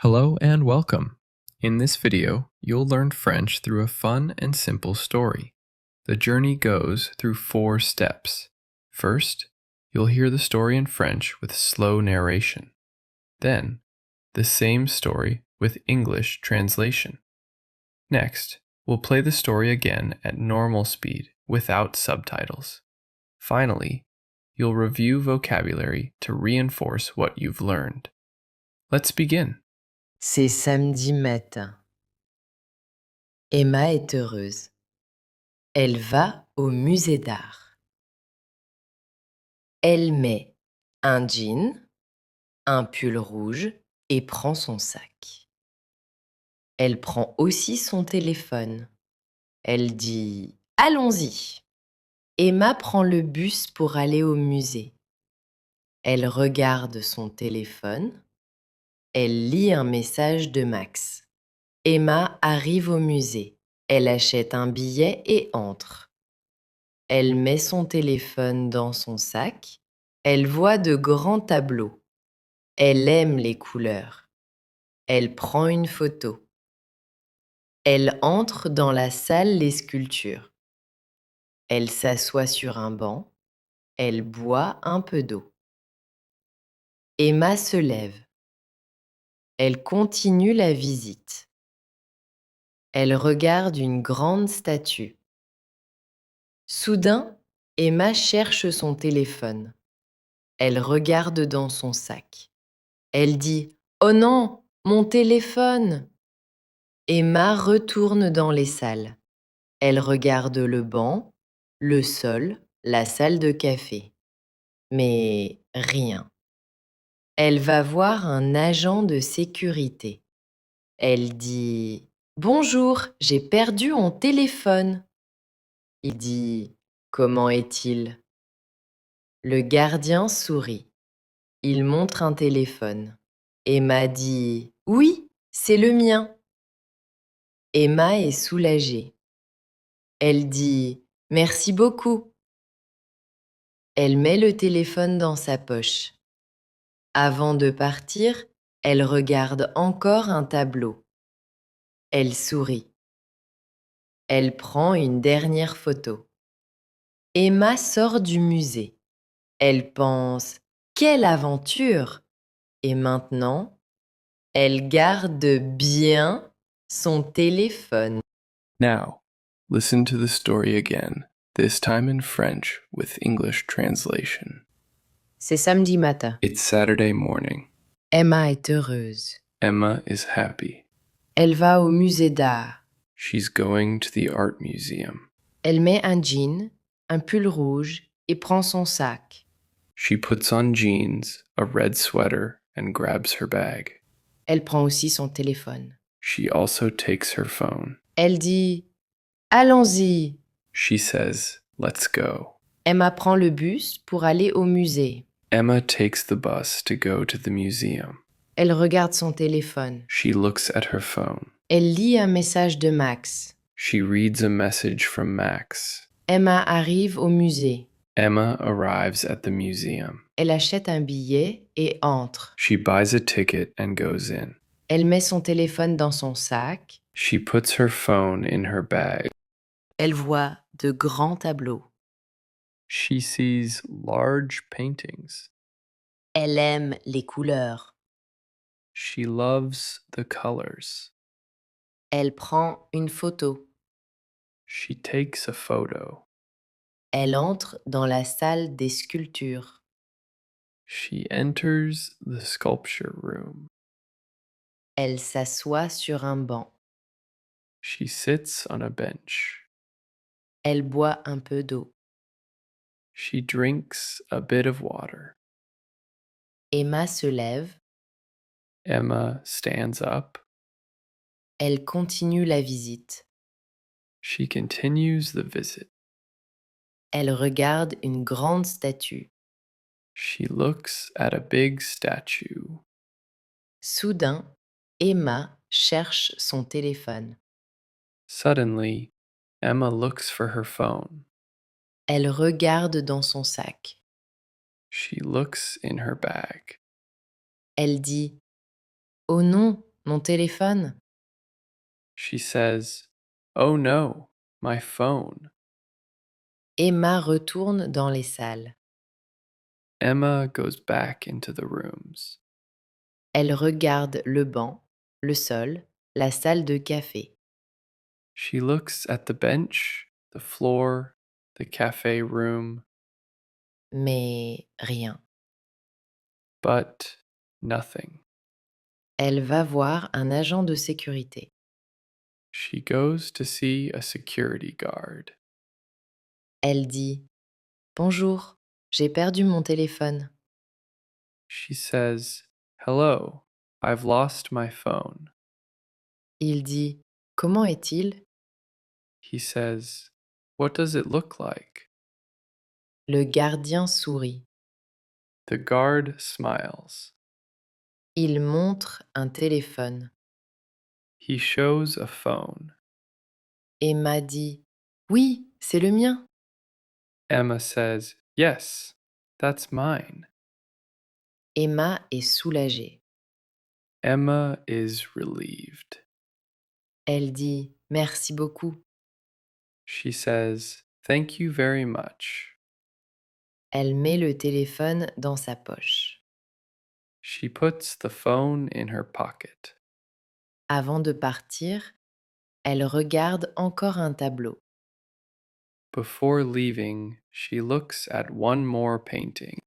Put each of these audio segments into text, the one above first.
Hello and welcome. In this video, you'll learn French through a fun and simple story. The journey goes through 4 steps. First, you'll hear the story in French with slow narration. Then, the same story with English translation. Next, we'll play the story again at normal speed without subtitles. Finally, you'll review vocabulary to reinforce what you've learned. Let's begin. C'est samedi matin. Emma est heureuse. Elle va au musée d'art. Elle met un jean, un pull rouge et prend son sac. Elle prend aussi son téléphone. Elle dit « Allons-y ». Emma prend le bus pour aller au musée. Elle regarde son téléphone. Elle lit un message de Max. Emma arrive au musée. Elle achète un billet et entre. Elle met son téléphone dans son sac. Elle voit de grands tableaux. Elle aime les couleurs. Elle prend une photo. Elle entre dans la salle des sculptures. Elle s'assoit sur un banc. Elle boit un peu d'eau. Emma se lève. Elle continue la visite. Elle regarde une grande statue. Soudain, Emma cherche son téléphone. Elle regarde dans son sac. Elle dit « Oh non, mon téléphone !» Emma retourne dans les salles. Elle regarde le banc, le sol, la salle de café. Mais rien. Elle va voir un agent de sécurité. Elle dit « Bonjour, j'ai perdu mon téléphone ». Il dit « Comment est-il » Le gardien sourit. Il montre un téléphone. Emma dit « Oui, c'est le mien ». Emma est soulagée. Elle dit « Merci beaucoup ». Elle met le téléphone dans sa poche. Avant de partir, elle regarde encore un tableau. Elle sourit. Elle prend une dernière photo. Emma sort du musée. Elle pense « Quelle aventure !» Et maintenant, elle garde bien son téléphone. Now, listen to the story again, this time in French with English translation. C'est samedi matin. It's Saturday morning. Emma est heureuse. Emma is happy. Elle va au musée d'art. She's going to the art museum. Elle met un jean, un pull rouge et prend son sac. She puts on jeans, a red sweater, and grabs her bag. Elle prend aussi son téléphone. She also takes her phone. Elle dit « Allons-y ». She says, "Let's go." Emma prend le bus pour aller au musée. Emma takes the bus to go to the museum. Elle regarde son téléphone. She looks at her phone. Elle lit un message de Max. She reads a message from Max. Emma arrive au musée. Emma arrives at the museum. Elle achète un billet et entre. She buys a ticket and goes in. Elle met son téléphone dans son sac. She puts her phone in her bag. Elle voit de grands tableaux. She sees large paintings. Elle aime les couleurs. She loves the colors. Elle prend une photo. She takes a photo. Elle entre dans la salle des sculptures. She enters the sculpture room. Elle s'assoit sur un banc. She sits on a bench. Elle boit un peu d'eau. She drinks a bit of water. Emma se lève. Emma stands up. Elle continue la visite. She continues the visit. Elle regarde une grande statue. She looks at a big statue. Soudain, Emma cherche son téléphone. Suddenly, Emma looks for her phone. Elle regarde dans son sac. She looks in her bag. Elle dit « Oh non, mon téléphone. She says, "Oh no, my phone." Emma retourne dans les salles. Emma goes back into the rooms. Elle regarde le banc, le sol, la salle de café. She looks at the bench, the floor, the cafe room, Mais rien. but nothing. Elle va voir un agent de sécurité. She goes to see a security guard. Elle dit: Bonjour, j'ai perdu mon téléphone. She says, "Hello, I've lost my phone." Il dit: Comment est-il? He says, "What does it look like?" Le gardien sourit. The guard smiles. Il montre un téléphone. He shows a phone. Emma dit: Oui, c'est le mien. Emma says, "Yes, that's mine." Emma est soulagée. Emma is relieved. Elle dit: Merci beaucoup. She says, "Thank you very much." Elle met le téléphone dans sa poche. She puts the phone in her pocket. Avant de partir, elle regarde encore un tableau. Before leaving, she looks at one more painting.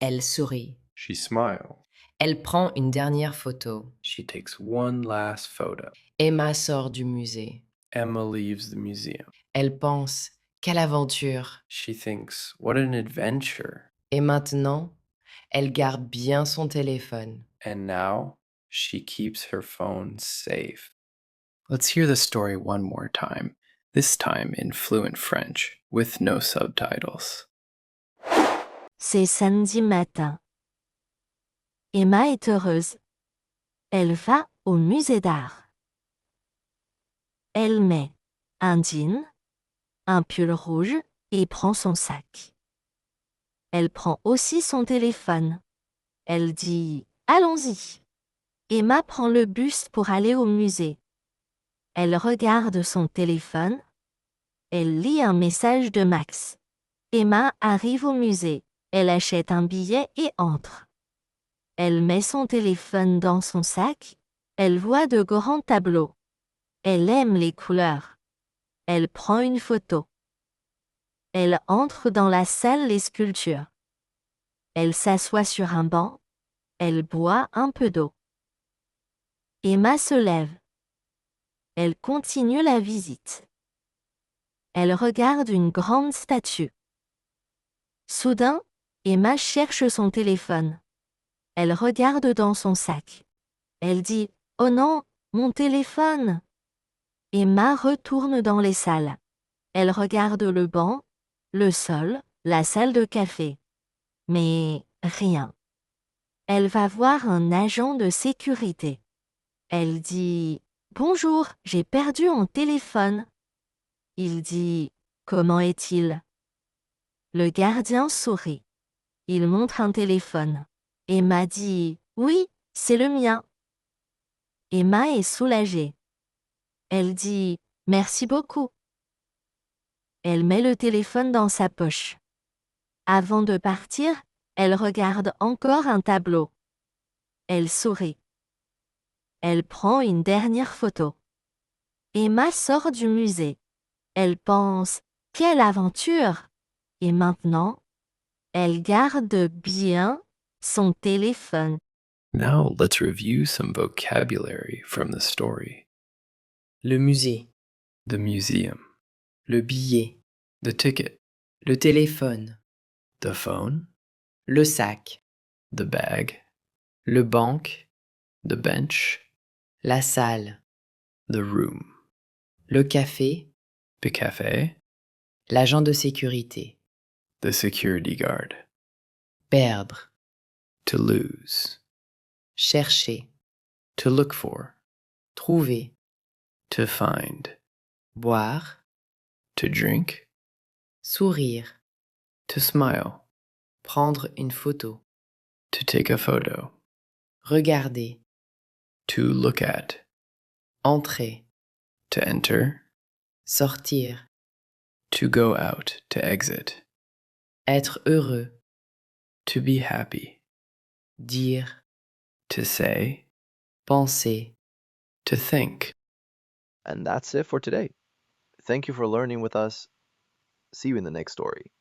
Elle sourit. She smiles. Elle prend une dernière photo. She takes one last photo. Emma sort du musée. Emma leaves the museum. Elle pense: Quelle aventure! She thinks, "What an adventure." Et maintenant, elle garde bien son téléphone. And now she keeps her phone safe. Let's hear the story one more time, this time in fluent French with no subtitles. C'est samedi matin. Emma est heureuse. Elle va au musée d'art. Elle met un jean, un pull rouge et prend son sac. Elle prend aussi son téléphone. Elle dit « Allons-y ». Emma prend le bus pour aller au musée. Elle regarde son téléphone. Elle lit un message de Max. Emma arrive au musée. Elle achète un billet et entre. Elle met son téléphone dans son sac. Elle voit de grands tableaux. Elle aime les couleurs. Elle prend une photo. Elle entre dans la salle des sculptures. Elle s'assoit sur un banc. Elle boit un peu d'eau. Emma se lève. Elle continue la visite. Elle regarde une grande statue. Soudain, Emma cherche son téléphone. Elle regarde dans son sac. Elle dit « Oh non, mon téléphone !» Emma retourne dans les salles. Elle regarde le banc, le sol, la salle de café. Mais rien. Elle va voir un agent de sécurité. Elle dit « Bonjour, j'ai perdu mon téléphone. » Il dit « Comment est-il » Le gardien sourit. Il montre un téléphone. Emma dit « Oui, c'est le mien. » Emma est soulagée. Elle dit « Merci beaucoup. » Elle met le téléphone dans sa poche. Avant de partir, elle regarde encore un tableau. Elle sourit. Elle prend une dernière photo. Emma sort du musée. Elle pense « Quelle aventure !» Et maintenant, elle garde bien son téléphone. Now let's review some vocabulary from the story. Le musée, The museum, le billet, the ticket, le téléphone, the phone, le sac, the bag, le banc, the bench, la salle, the room, le café, the cafe, l'agent de sécurité, the security guard, perdre, to lose, chercher, to look for, trouver, to find, boire, to drink, sourire, to smile, prendre une photo, to take a photo, regarder, To look at. Entrer. To enter. Sortir. To go out, to exit. Être heureux. To be happy. Dire. To say. Penser. To think. And that's it for today. Thank you for learning with us. See you in the next story.